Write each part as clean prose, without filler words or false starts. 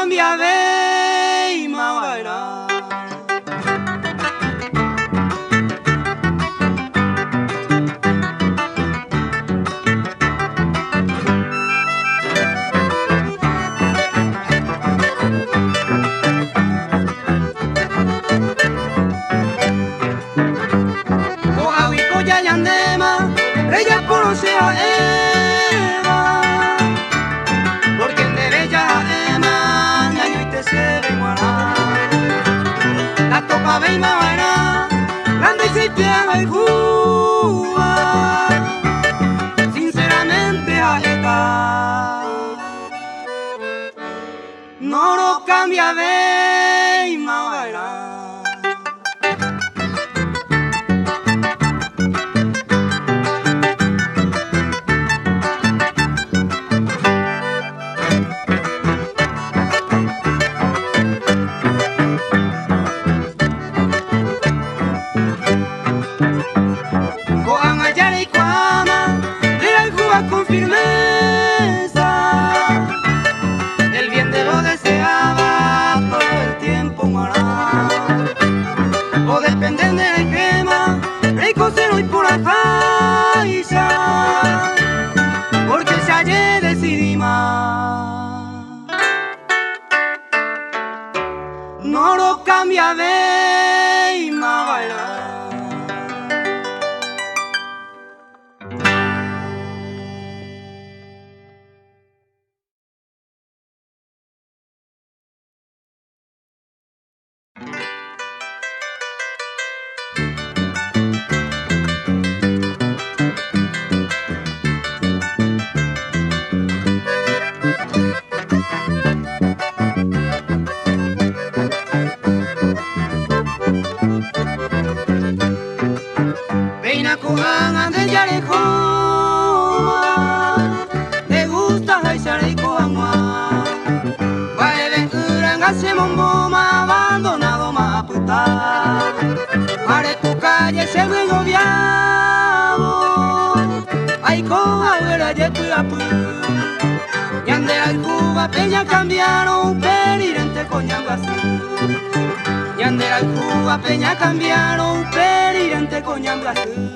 cambia de y mawaira. Ella conoce a Eva, porque en derecha a Ema, Naño y te se ve guará. La topa ve y mawaira, grande y se piega y Cuba, sinceramente a esta no lo cambia de y mawaira. Con firmeza, el bien de lo deseaba todo el tiempo morar. O dependen del esquema, rico cero y por la faixa, porque se hallé decidí más. No lo cambia de y más bailar. Veina cojan ande ya lejos, te gusta haisar y cojan más. Baile urang hace bomboma abandonado más puta. Pare tu calle se ve gobiamo, ay coja vera ya tu apu. Yande al Cuba peña cambiaron perirente coñangasí. Yande al Cuba peña cambiaron perirente coñangasí.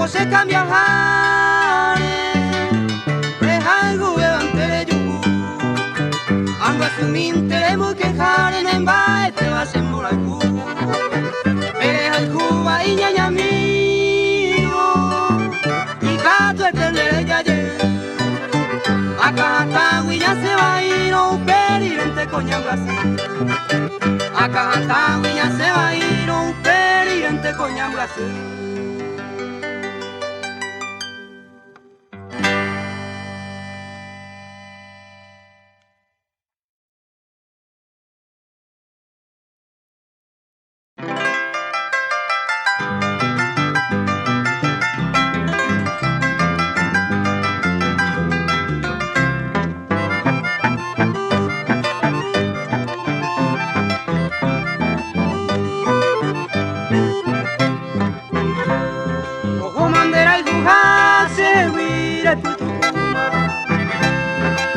Se cambia algo ante yugu ando a su minte muy quejar en embae te vas en Moralcú pero al Cuba y ñaña mío y gato el tendere ya ye acá hasta ya se va a ir un perirente coñangasí acá hasta ya se va a ir un perirente coñangasí.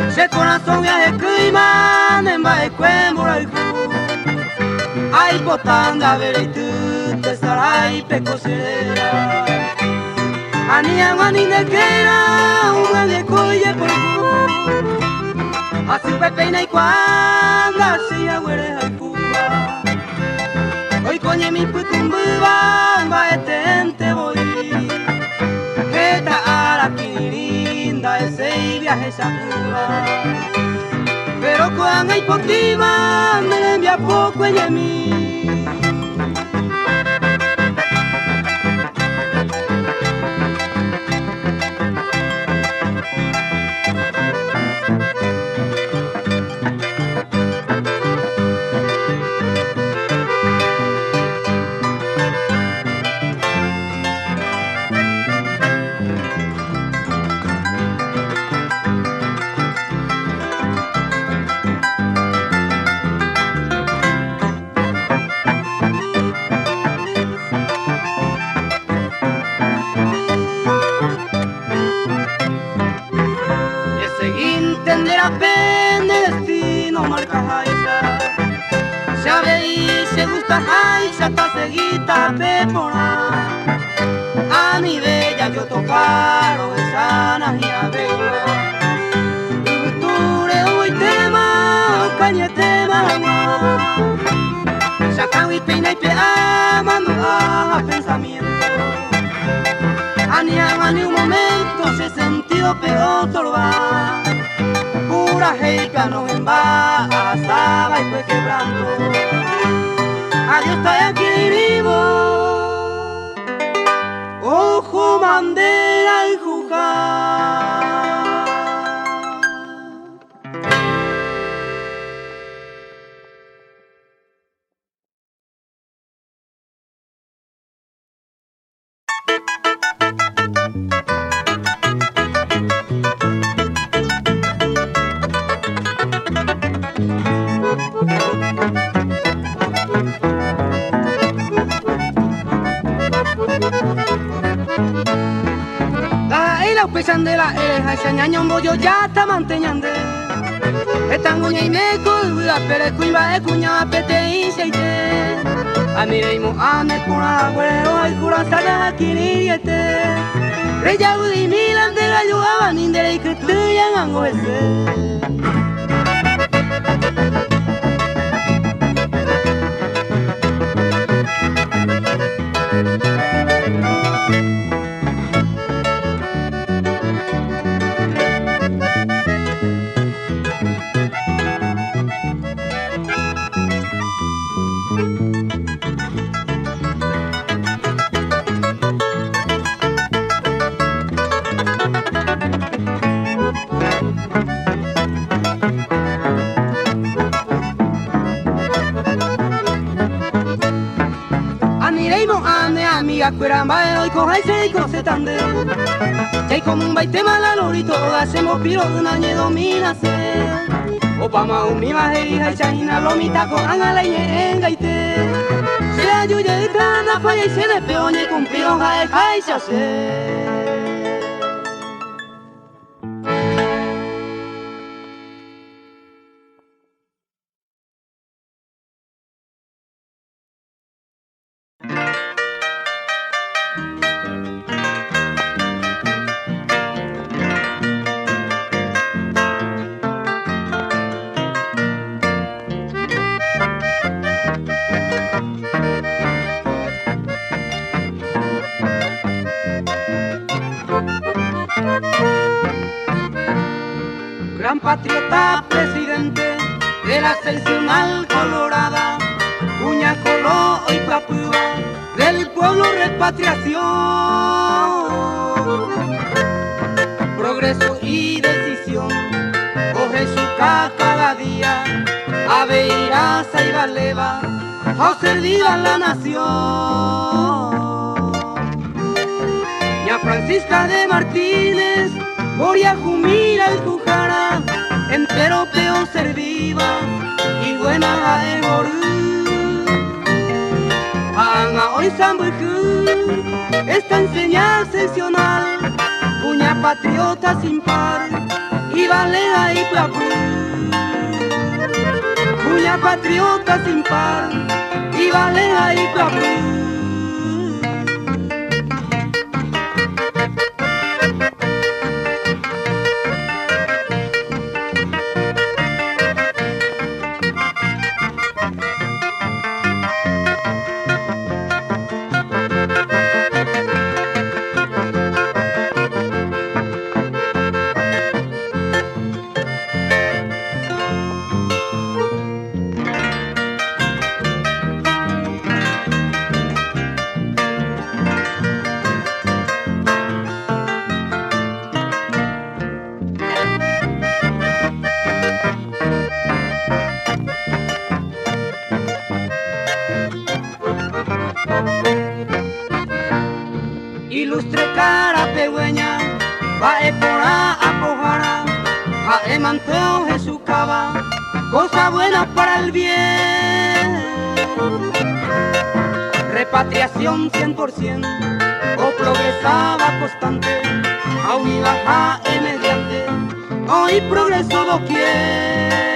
Se corazón ya de clima, nemba de cuembo el cubo. Ay, botanda, ver y tú, te estará y pecosera. Anía, mani de quera, un de coye por cubo. Así pepeina y cuando, así agüere al cuba. Hoy coñe mi putumbuba, va etente voy. Que ta viaje esa uva. Pero cuando hay potima, me le envía poco ella a mí. A mi bella yo tocaro de sanas y abello. Culture hoy tema, caña tema agua. Sacan y peina y pea, mando a pensamiento. Aniama ni un momento se sentido peor torba. Pura heica no envasaba y fue quebrando. Adiós, estoy aquí vivo. Ojo, bandera y jugar. Chandela esa ñaña un bollo ya está manteñando. Están goña y meco, duda pero cuiva de cuña pete y seite. A mi reimo a me cura güero ay cura sala kiriyete. Reya udi milan de gallo abanin de que te yan ese. Cueramba hoy coja y se cose tande. Ya como un baite malalorito hacemos piro de un año dominación. Opama un mi majerija y chajina lomita con angala y engaite. Se ayuye de cana falla y se despeoñe con piro jae jae se hace. Gran patriota, presidente de la seccional colorada, Cuña Coló y Papúa, del pueblo repatriación. Progreso y decisión, coge su caja cada día, Aveiraza y Valeva, a servir a la nación. Ña Francisca de Martínez, Boria Jumira y Jujara, entero peor serviva y buena la de Ború. Anga hoy Sambujú, esta enseñanza seccional, Cuña patriota sin par y Valea y Plapú. Cuña patriota sin par y Valea y Plapú. ilustre cara pegüeña, va por a pojara, a emanteo Jesús cava, cosa buena para el bien. Repatriación 100%, o progresaba constante, aún y baja mediante, hoy progreso doquier.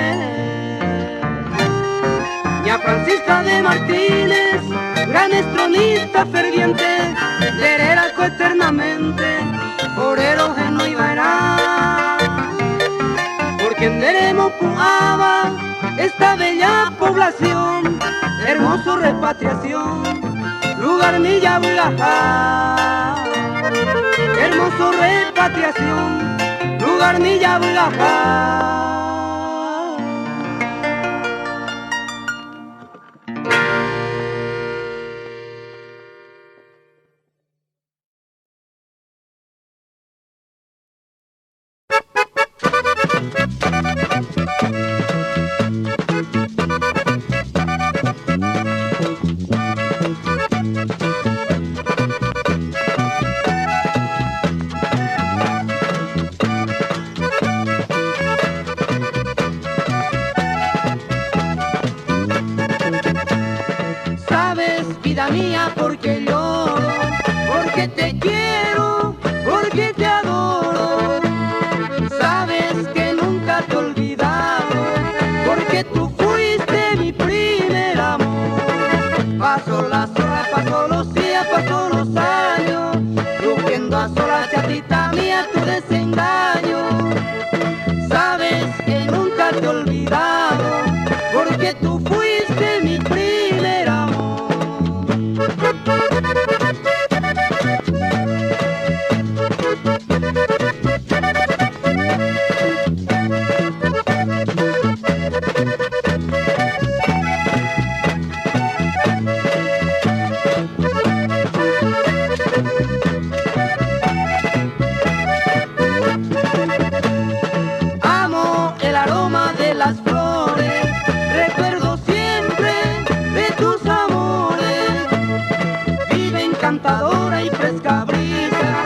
Ña Francisca de Martínez, gran estronista ferviente, lerera eternamente, orero geno y vairá. Porque en Deremo Puaba, esta bella población, hermoso repatriación, lugar milla Bulajá. Hermoso repatriación, lugar milla Bulajá. Vida mía, porque lloro, porque te quiero, porque te adoro. Sabes que nunca te he olvidado, porque tú fuiste mi primer amor. Pasó las horas, pasó los días, pasó los años, sufriendo a solas, chatita mía, tu desengaño. Sabes que nunca te he olvidado, porque tú fuiste mi primer amor. Amo el aroma de las flores, recuerdo siempre de tus amores. Vive encantadora y fresca brisa,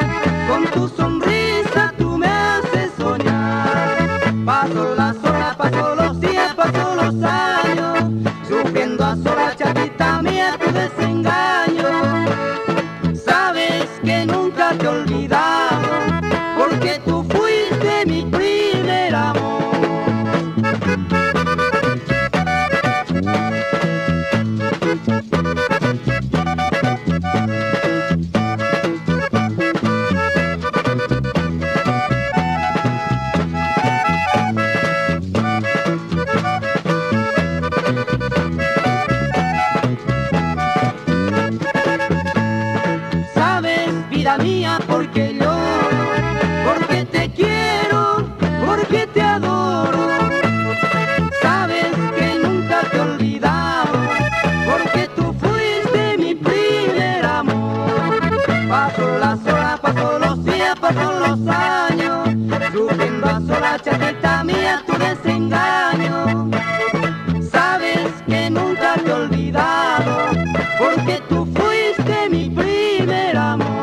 con tu sonrisa tú me haces soñar. Paso las horas, paso los días, paso los años, sufriendo a solas, chatita mía, tu desengaño. Sabes que nunca te he olvidado, porque tú fuiste mi primer amor. Sabes, vida mía, porque lloro, porque te quiero, porque te adoro. Sabes que nunca te he olvidado, porque tú fuiste mi primer amor. Paso las horas, paso los días, paso los años, sufriendo a solas, chatita mía, tu desengaño. Sabes que nunca te he olvidado, porque tú fuiste mi primer amor.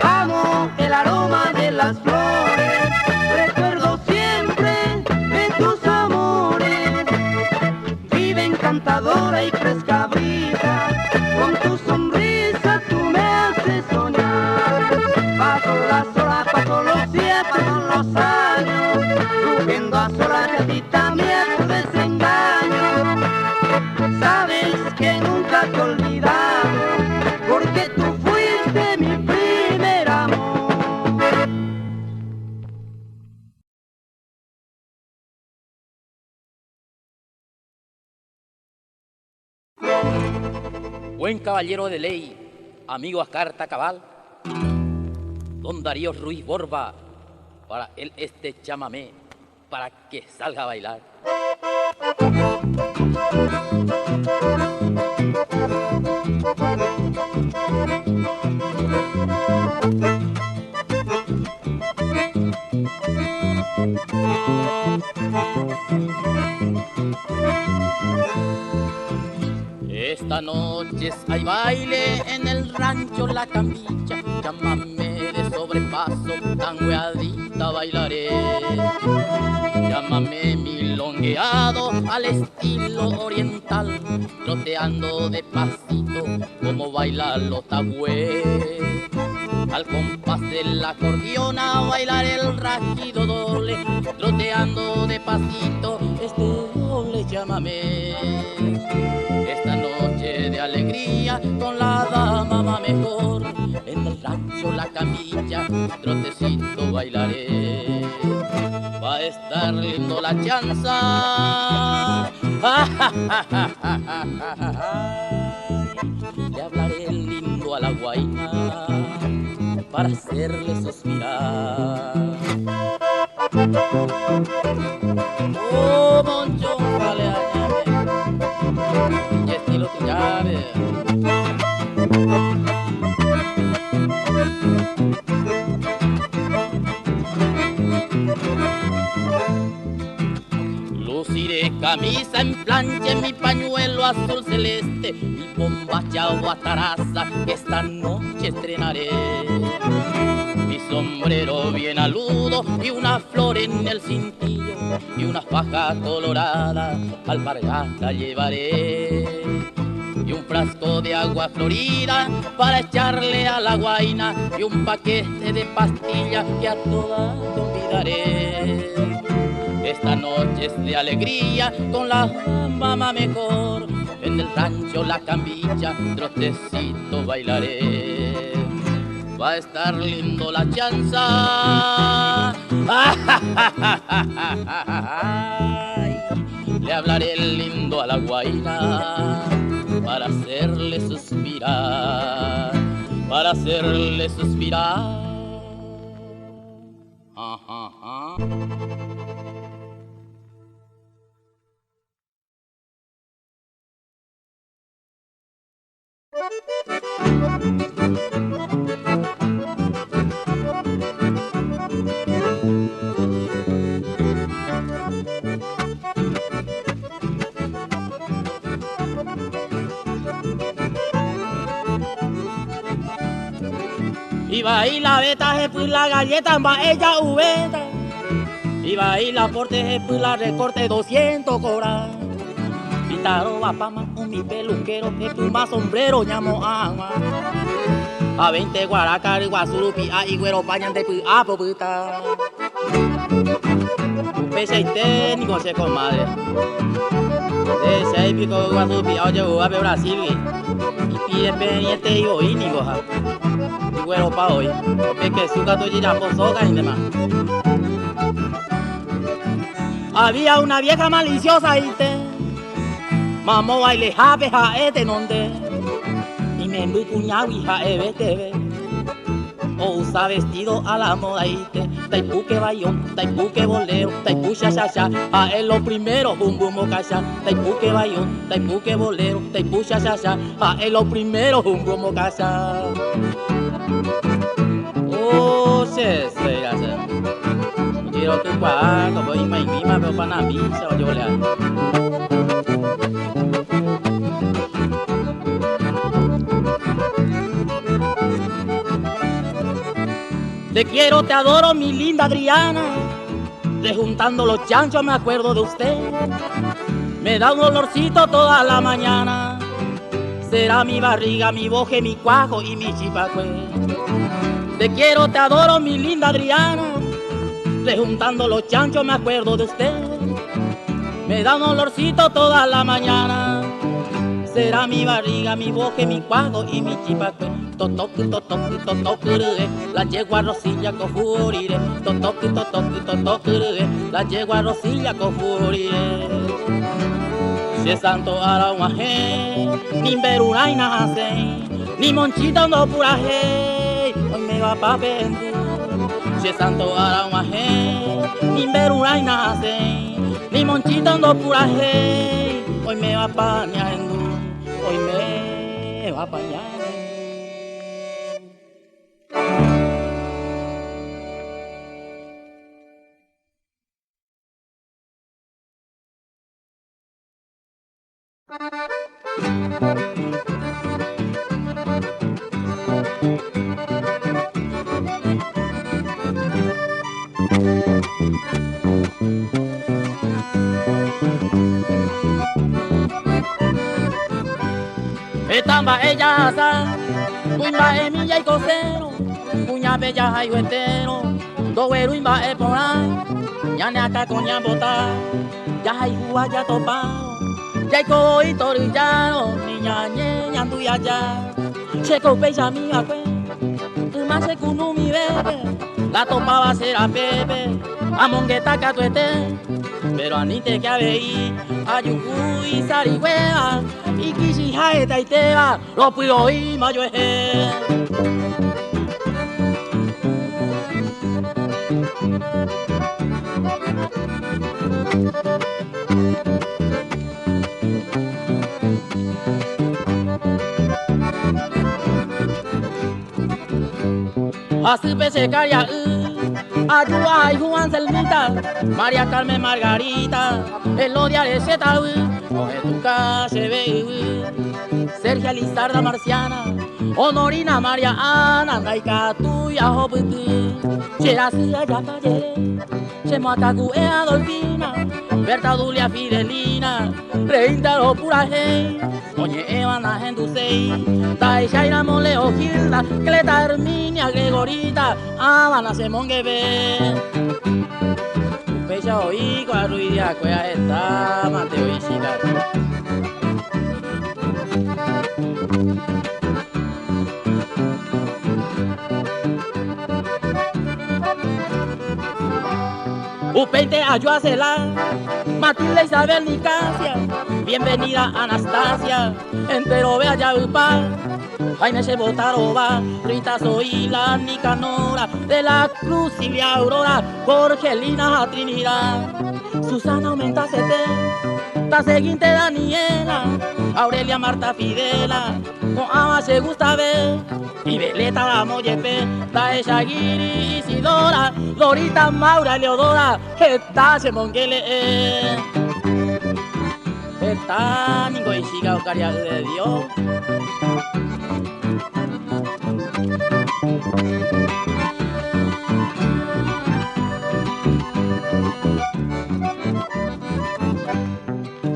Amo el aroma de las flores, recuerdo siempre de tus amores. Vive encantadora y fresca brisa, con tu sonrisa tú me haces soñar. Paso las horas, paso los días, paso los años, sufriendo a solas, chatita mía, tu desengaño. Sabes que nunca te he olvidado, porque tú fuiste mi primer amor. Buen caballero de ley, amigo a carta cabal, don Darío Ruiz Borba, para él este chamamé, para que salga a bailar. Esta noche hay baile en el rancho La Camilla. Llámame de sobrepaso, tangueadita bailaré. Llámame milongueado al estilo oriental, troteando de pasito como bailan los tagües. Al compás de la acordeona bailar el rajido doble, troteando de pasito este doble llámame. Esta noche de alegría con la dama va mejor, en el rancho La Camilla trotecito bailaré. Va a estar lindo la chanza, le hablaré lindo a la guaina para hacerle suspirar. Oh, Moncho, vale, añame, y estilo tu llave. Luciré camisa en plancha, mi pañuelo azul celeste, mi bombacha o guataraza que esta noche estrenaré. Mi sombrero bien aludo y una flor en el cintillo y una faja colorada alpargata llevaré. Y un frasco de agua florida para echarle a la guaina y un paquete de pastillas que a todas convidaré. Esta noche es de alegría con la mamá mejor, en el rancho La Camilla trotecito bailaré. Va a estar lindo la chanza, le hablaré lindo a la guaina para hacerle suspirar, para hacerle suspirar. Y va ahí la beta, pues la galleta, va ella ubeta. Y va ahí la porte, pues la recorte 200 cobrar. Pintaro va pa' un mi peluquero, que pluma sombrero llamo agua. A 20 guaracar, guasurupi, a iguero pañan de pu a poputa. Pese y técnico se comadre. De 6 pico guasurupi, oye, a Brasil. Y pide pendiente y oínigo, ja. Iguero pa' hoy, es que su gato ya posoga y demás. Había una vieja maliciosa y te mamó baile jabe jaete nonde y me envi cuñado y jaebe teve o usa vestido a la moda y te taipuque bayón, taipuque bolero, taipu cha cha cha, a él lo primero bum bum mocacha, taipuque bayón, taipuque bolero, taipu cha cha cha, a él lo primero bum bum mocacha. Oh, se hace. Quiero tu cuarto, voy a ir a ver para mí, se va a llevar. Te quiero, te adoro, mi linda Adriana. Rejuntando los chanchos me acuerdo de usted. Me da un olorcito toda la mañana. Será mi barriga, mi boje, mi cuajo y mi chipacue. Te quiero, te adoro, mi linda Adriana. Rejuntando los chanchos me acuerdo de usted. Me da un olorcito toda la mañana. Será mi barriga, mi boje, mi cuajo y mi chipacue. Totoque, totoque, totoque, la yegua Rosilla cofuriré. Totoque, totoque, totoque, la yegua Rosilla cofuriré. Si es santo araguaje, ni veruna y nace, ni monchita no puraje, hoy me va pa' vender. Si es santo araguaje, ni veruna y nace, ni monchita no puraje, hoy me va pa' ñaendo, hoy me va pa' ñaendo. Etamba ella asa, cuimba emilla y cosero, cuña bella hay huetero, doero imba e porán, ya ne acá coña bota, ya hay jua ya topao, ya hay coi torillano, niña ñeña anduya ya, checo pecha mi acue, más se cunu mi bebé, la topaba será pepe, amongueta catuete, pero anite que aveí, ayucu y sarigüeva, y quisija esta y teba, lo puedo oír mayo eje. Así pese caria, ayuda y Juan Selmita, María Carmen Margarita, Elodia de Zeta, Oje tu calle ve, Sergia Lizarda Marciana, Honorina María Ana, Naika tuya Hoputi, Cheracia ya calle, Chemacacu e Adolfina, Berta Dulia Fidelina, Reinta lo pura hey, Oye Evana Gendusei, Taishaira Moleo Gilda, Cleta Herminia Gregorita, Habana Semonguebe. Pecha oí con la ruidia cuea está, Mateo y Chica. Upeite ayuacela, Matilde Isabel Nicasia, bienvenida Anastasia, entero vea ya upa, Jaime se botaroba, Rita Zoila, Nicanora, de la Cruz Silvia Aurora, Jorgelina Trinidad, Susana Aumenta Cete, ta seguinte Daniela, Aurelia Marta Fidela, con Ama se gusta ver, y Beleta la Mollepe, ta Shagiri Isidora, Dorita Maura Leodora, está se monguele, está ningo y chica o caria de Dios.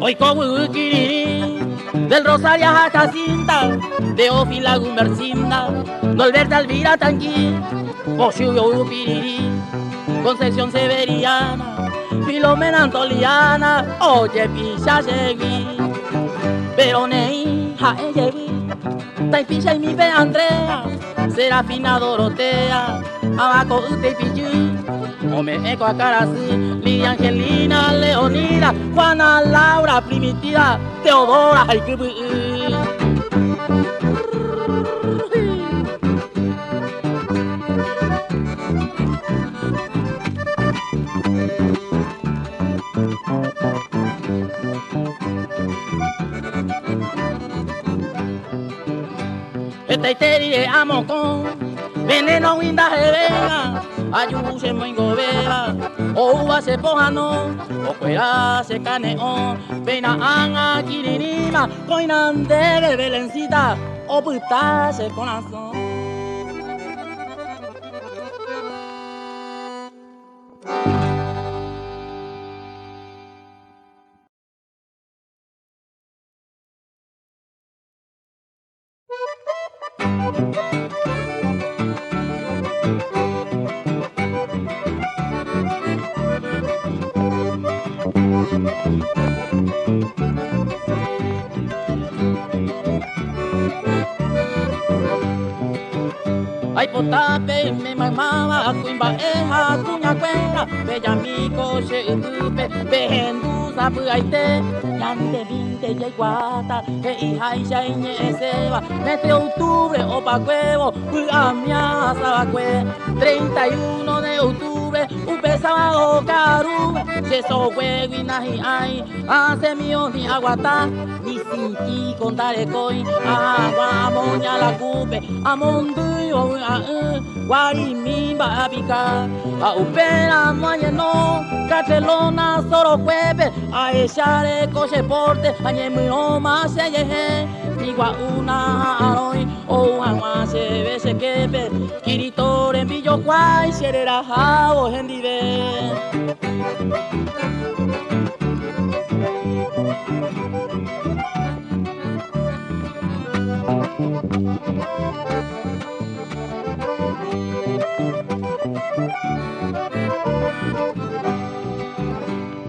Hoy como Kiriri, del Rosario a Jacinta, de Ofila Gumbercinda, Dolberta Alvira Tanqui, Oshubio Piriri, Concepción Severiana, Filomena Antoliana, Oye Pisha Segui, Veronei, Jaeyevi, Taipisha y mi pe Andrea, Serafina Dorotea, Abaco Ute Pichi, Ome Eco Acarasi, Lidia Angelina, Leonida, Juana Laura Primitiva, Teodora, ay que Itaiteri de Amocón, veneno winda jevega, ayu se moingo vega, o uva se pojano, o cuera se caneón, pena anga kirinima, coinan de belencita, o puta se corazón. Ay potape me mamaba cuimba eja cuña cuera bella mi coche utupe behendusa puaite yante vinte ya iguata que hija y ya seba mete octubre o pa cuevo puamia sabacue 31 de octubre ure, upe sábado carube, se so juego y nahi ay, hace mío ni aguata, ni sinti contare coi, agua moña la cupe, amonduyo guari mi babica, a upera mañano, cachelona solo jueves, a echar coche porte, a ñemio más se yeje, igual una aroi, o agua se ve se quepe, kiritore en billo guay, será jabo hendive.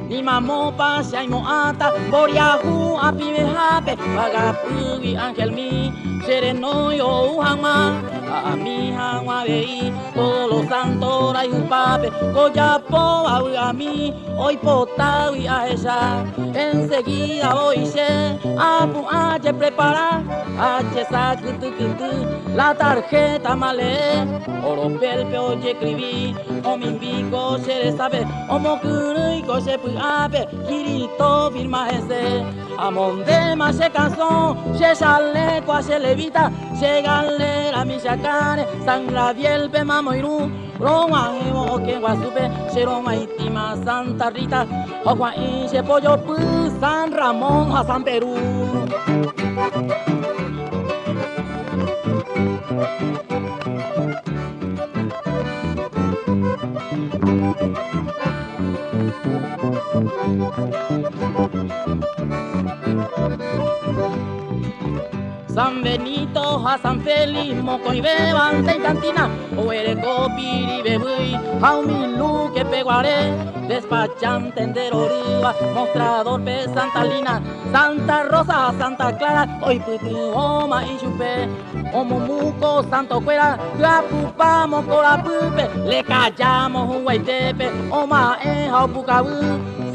Ni mamo pasa y moata, boriahu api mehape, pagapugi angel mi, sereno yo hama, a mi hama vei, todos los santos hay un pape, coyapo a mí, hoy potawi a ella, enseguida voy se, apu ache prepara, ache sacutu, la tarjeta male, oro pelpe oye escribí, o mi invico se le sabe, o mocurui coche ape, kirito firma ese, amonde más se cansó, se sale se levita, se galera mi chacane, sangra viel pe mamoiru, Roma o que guasupe, se Roma íntima Santa Rita, o Juan y se pollo San Ramón a San Perú. San Benito a San Félix, moco y beban en cantina, o ere copiri bebui, a un milu que peguaré, despachante entero riba, mostrador pe Santa Lina, Santa Rosa, Santa Clara, hoy putu oma y chupe, omo muco, santo cuera, la pupa, moco la pupe, le callamos un guaitepe, oma o pucabu.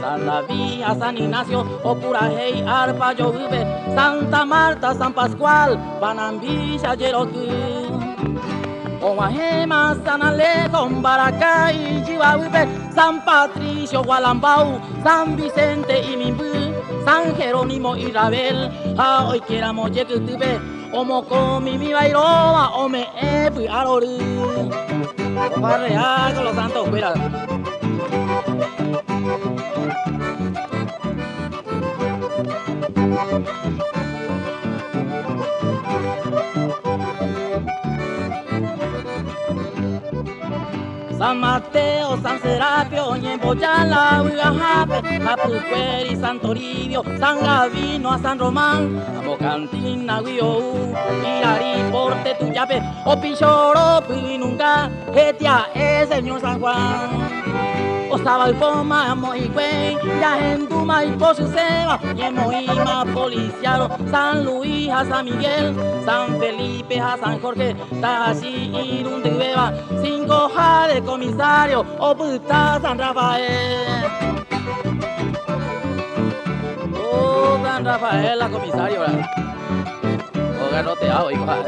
San David, a San Ignacio, o Purajey, Arpa, Yogupe, Santa Marta, San Pascual, Panambilla, Yerotu. O Mahema, San Alejo, Baracay, Chihuahua, San Patricio, Gualambau, San Vicente y Mimbu, San Jerónimo y Rabel, a hoy quieramos Yecutube, o Mocomi, mi Bairoa, o me epi, Aroru. O Barreal con los santos, cuida. San Mateo, San Serapio, Ñemboyala, Huigajape, Apucueri, San Toribio, San Gavino, a San Román, Amocantina, Huiou, Irari, Porte, Tuyape, Opichoro, Pinunga, Getia, es Señor San Juan. Ostaba el poma, Moigüey, ya en Duma y Posuseba, y en Moima, Policiaro, San Luis, a San Miguel, San Felipe, a San Jorge, Tashi, Irundibeba, 5 jales, comisario, Oputa, San Rafael. Oh, San Rafael, la comisario, oh, garroteado, hijo. San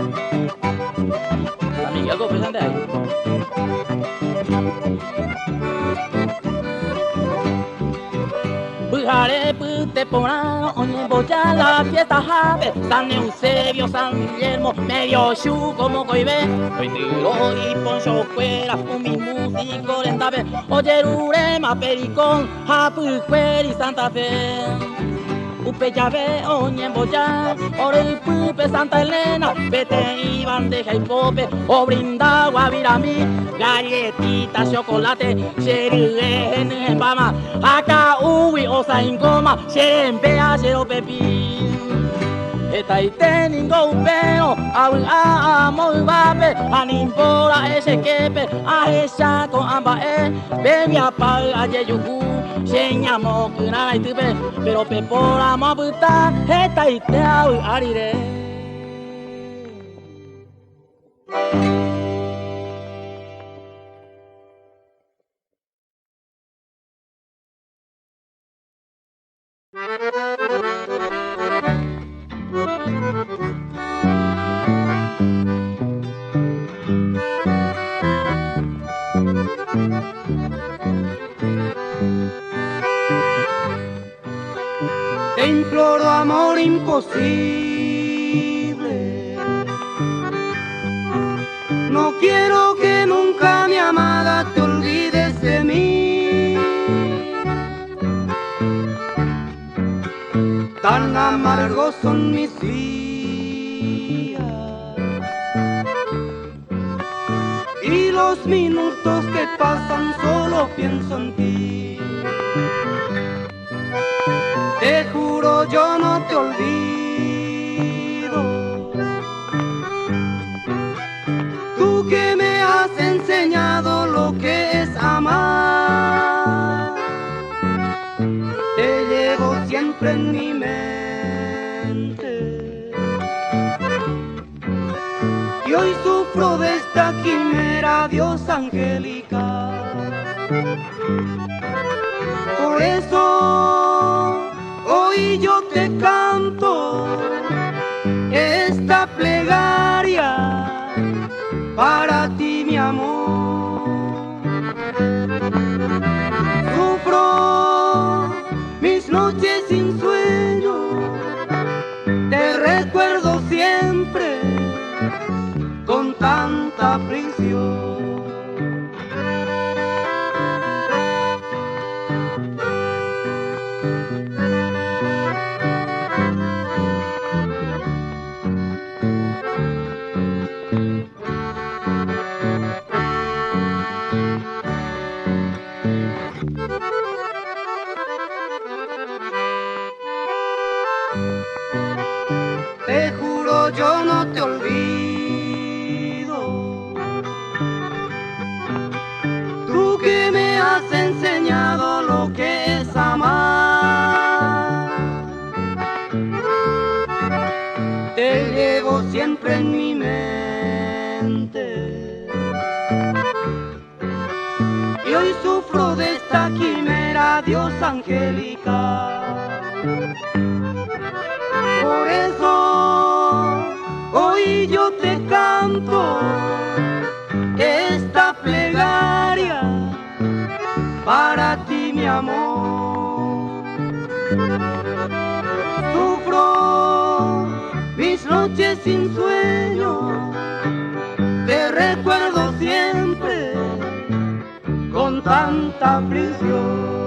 Miguel, ¿cómo de ahí? Pujare, pute, porano, oñemboya, la fiesta jabe, San Eusebio, San Guillermo, medio chu como coibe, hoy tiro y poncho fuera, un mi músico lentabe, oye Urema, Pericón, Japujueri, Santa Fe. Upe llave, oñemboya, ore pupe, Santa Elena, vete y bandeja y pope, o brinda guavirami, galletita, chocolate, xerigue en pama, acá uwi, osa en goma, xerempea, xero pepi. Eta ite ningo upeo, a muy vape, animpora ese quepe, a esa con ambae, bebi apaga yeyuku. Señamo que nada y tupe, pero pepora mabuta, eta y te ariré. imploro amor imposible. No quiero que nunca, mi amada, te olvides de mí. Tan amargos son mis días y los minutos que pasan solo pienso en ti. Te juro yo no te olvido, tú que me has enseñado lo que es amar. Te llevo siempre en mi mente y hoy sufro de esta quimera, Dios angélica. Por eso hoy yo te canto esta plegaria para ti, mi amor. Sufro mis noches sin sueño, te recuerdo siempre con tanta aflicción. Te juro yo no te olvido, tú que me has enseñado lo que es amar. Te llevo siempre en mi mente y hoy sufro de esta quimera, Dios angélica. Por eso hoy yo te canto esta plegaria para ti, mi amor. Sufro mis noches sin sueño, te recuerdo siempre con tanta aflicción.